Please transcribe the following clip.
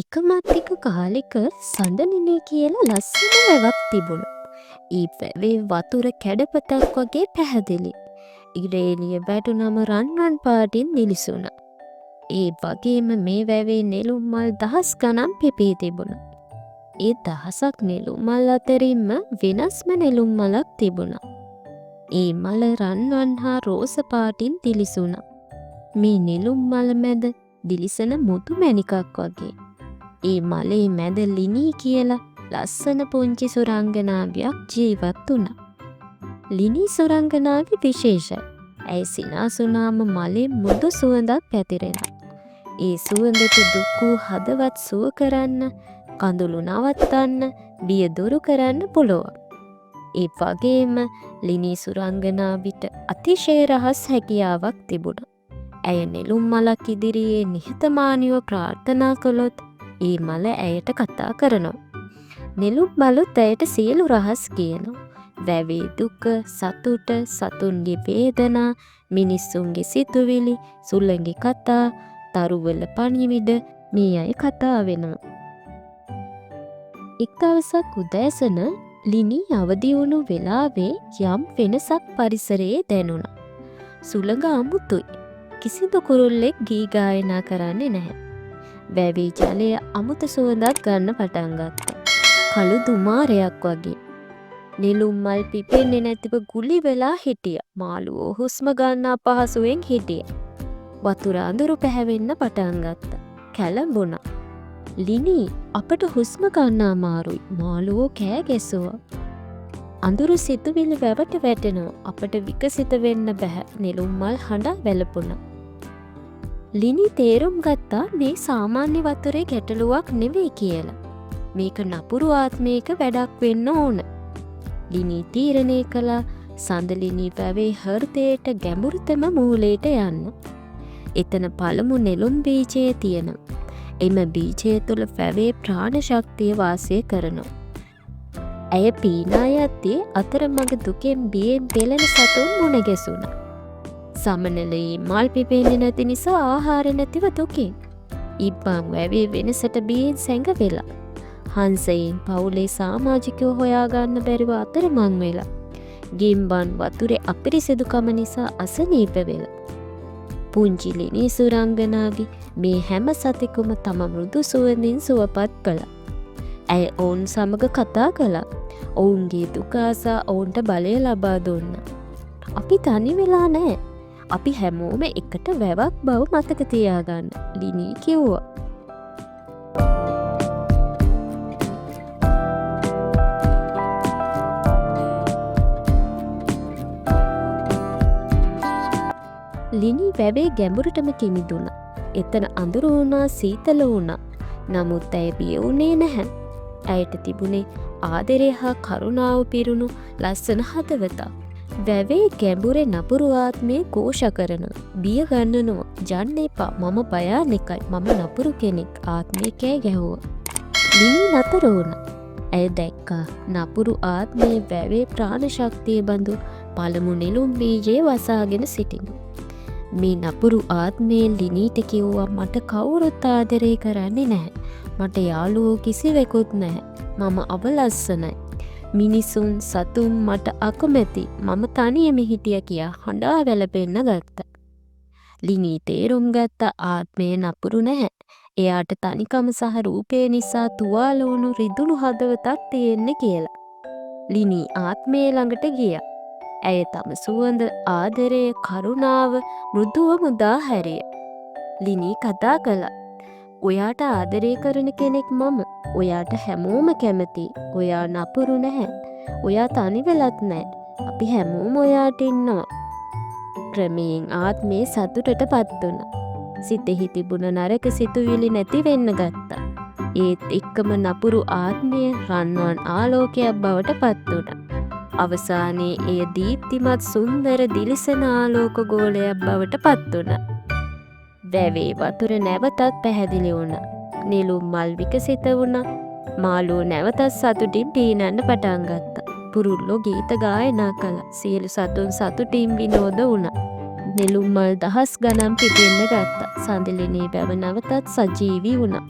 එකමත්තික කාලෙක සඳනිනේ කියලා ලස්සන වැවක් තිබුණා. ඒ වැවේ වතුර කැඩපතක් වගේ පැහැදිලි. ඉරේලිය වැටුනම රන්වන් පාටින් දිලිසුණා. ඒ වගේම මේ වැවේ නෙළුම් මල් දහස් ගණන් පිපී තිබුණා. ඒ දහසක් නෙළුම් මල් අතරින්ම වෙනස්ම නෙළුම් මලක් තිබුණා. ඒ මල රන්වන් හා රෝස පාටින් දිලිසුණා. මේ නෙළුම් මල මැද දිලිසෙන මුතු මැණිකක් වගේ. ඒ මලේ මැද ලිනී කියලා ලස්සන පුංචි සුරංගනාවියක් ජීවත් වුණා. ලිනී සුරංගනාවි විශේෂයි. ඇය සිනාසුනාම මලේ මුදු සුවඳක් පැතිරෙනවා. ඒ සුවඳට දුක් වූ හදවත් සුව කරන්න, කඳුළු නවත්තන්න, බිය දුරු කරන්න පුළුවන්. ඒ වගේම ලිනී සුරංගනාවිට අතිශය රහස් හැකියාවක් තිබුණා. ඇය නෙළුම් මලක් ඉදිරියේ නිහතමානීව ප්‍රාර්ථනා කළොත් ඒ මල ඇයට කතා කරනවා. නෙළුම් මලුත් ඇයට සියලු රහස් කියනවා. වැවේ දුක, සතුට, සතුන්ගේ වේදනා, මිනිස්සුන්ගේ සිතුවිලි, සුළඟේ කතා, තරුවල පණිවිඩ මේ අය කතා වෙනවා. එක් දවසක් උදෑසන ලිනී අවදි වුණු වෙලාවේ යම් වෙනසක් පරිසරයේ දැනුණා. සුළඟ අමුතුයි. කිසිදු කුරුල්ලෙක් ගී ගායනා කරන්නේ නැහැ. වැවේ ජලය අමුත සුවඳක් ගන්න පටන් ගත්තා. කළු දුමාරයක් වගේ. නෙළුම් මල් පිපෙන්නේ නැතිව ගුලි වෙලා හිටියා. මාළුවෝ හුස්ම ගන්න අපහසුවෙන් හිටියා. වතුර අඳුරු පැහැවෙන්න පටන් ගත්තා. කැළඹුණා. ලිනී අපට හුස්ම ගන්න අමාරුයි. මාළුවෝ කෑ ගැසුවා. අඳුරු සිතුවිලි වැවට වැටෙනවා. අපට විකසිත වෙන්න බැහැ. නෙළුම් මල් හඬා වැළපුණා. ලිනී තේරුම් ගත්තා මේ සාමාන්‍ය වතුරේ ගැටලුවක් නෙවෙයි කියලා. මේක නපුරු ආත්මයක වැඩක් වෙන්න ඕන. ලිනී තීරණය කළා සඳලිනී වැවේ හෘදයට ගැඹුරුතම මූලයට යන්න. එතන පළමු නෙළුම් බීජය තියෙනවා. එම බීජය තුළ වැවේ ප්‍රාණ ශක්තිය වාසය කරනවා. ඇය පීනා යද්දී අතරමඟ දුකෙන් බියෙන් පෙළෙන සතුන් මුණ ගැසුණා. සමනලයේ මල් පිපෙන්නේ නැති නිසා ආහාර නැතිව දුකින්. ඉබ්බන් වැවේ වෙනසට බියෙන් සැඟවෙලා. හංසයෙන් පවුලේ සමාජිකයෝ හොයාගන්න බැරිව අතරමං වෙලා. ගිම්බන් වතුරේ අපිරිසිදුකම නිසා අසනීප වෙලා. පුංචි ලිනී සුරංගනාවි මේ හැම සතෙකුම තම මෘදු සුවඳින් සුවපත් කළා. ඇය ඔවුන් සමග කතා කළා. ඔවුන්ගේ දුක අසා ඔවුන්ට බලය ලබා දුන්නා. අපි තනි වෙලා නැහැ. අපි හැමෝම එකට වැවක් බව මතක තියාගන්න. ලිනී කිව්වා. ලිනී වැවේ ගැඹුරටම කිමිදුණා. එතන අඳුරු වුණා, සීතල වුණා. නමුත් ඇය බිය වුණේ නැහැ. ඇයට තිබුණේ ආදරය හා කරුණාව පිරුණු ලස්සන හදවතක්. වැවේ ගැඹුරේ නපුරු ආත්මය ഘോഷ කරනවා. බිය ගන්නනවා. යන්න එපා. මම භයානකයි. මම නපුරු කෙනෙක්. ආත්මය කෑ ගැහුවා. ලිනී නතර වුණා. ඇය දැක්කා නපුරු ආත්මයේ වැවේ ප්‍රාණ ශක්තිය බඳු පළමු නෙළුම් බීජය වසාගෙන සිටිනවා. මේ නපුරු ආත්මයේ ලිනීට කිව්වා මට කවුරුත් ආදරය කරන්නේ නැහැ. මට යාළුවෝ කිසිවෙකුත් නැහැ. මම අවලස්සනයි. මිනිසුන් සතුන් මට අකමැති. මම තනියම හිටියා කියා හඬා වැළපෙන්න ගත්තා. ලිනී තේරුම් ගත්ත ආත්මය නපුරු නැහැ. එයාට තනිකම සහ රූපය නිසා තුවාල වුණු රිදුණු හදවතක් තියෙන්නේ කියලා. ලිනී ආත්මය ළඟට ගියා. ඇය තම සුවඳ, ආදරය, කරුණාව මෘදුව මුදා හැරිය. ලිනී කතා කළා. ඔයාට ආදරය කරන කෙනෙක් මම. ඔයාට හැමෝම කැමතියි. ඔයා නපුරු නැහැ. ඔයා තනි වෙලත් නැහැ. අපි හැමෝම ඔයාට ඉන්නවා. ක්‍රමයෙන් ආත්මේ සතුටට පත් වුණා. සිතෙහි තිබුණ නරක සිතුවිලි නැති වෙන්න ගත්තා. ඒත් එක්කම නපුරු ආත්මය රන්වන් ආලෝකයක් බවට පත් වුණා. අවසානයේ එය දීප්තිමත් සුන්දර දිලිසෙන ආලෝක ගෝලයක් බවට පත් වුණා. වැවේ වතුර නැවතත් පැහැදිලි වුණා. නෙළුම් මල් විකසිත වුණා. මාළුවෝ නැවතත් සතුටින් පීනන්න පටන් ගත්තා. පුරුල්ලෝ ගීත ගායනා කළා. සියලු සතුන් සතුටින් විනෝද වුණා. නෙළුම් මල් දහස් ගණන් පිපෙන්න ගත්තා. සඳලිනී වැව නැවතත් සජීවී වුණා.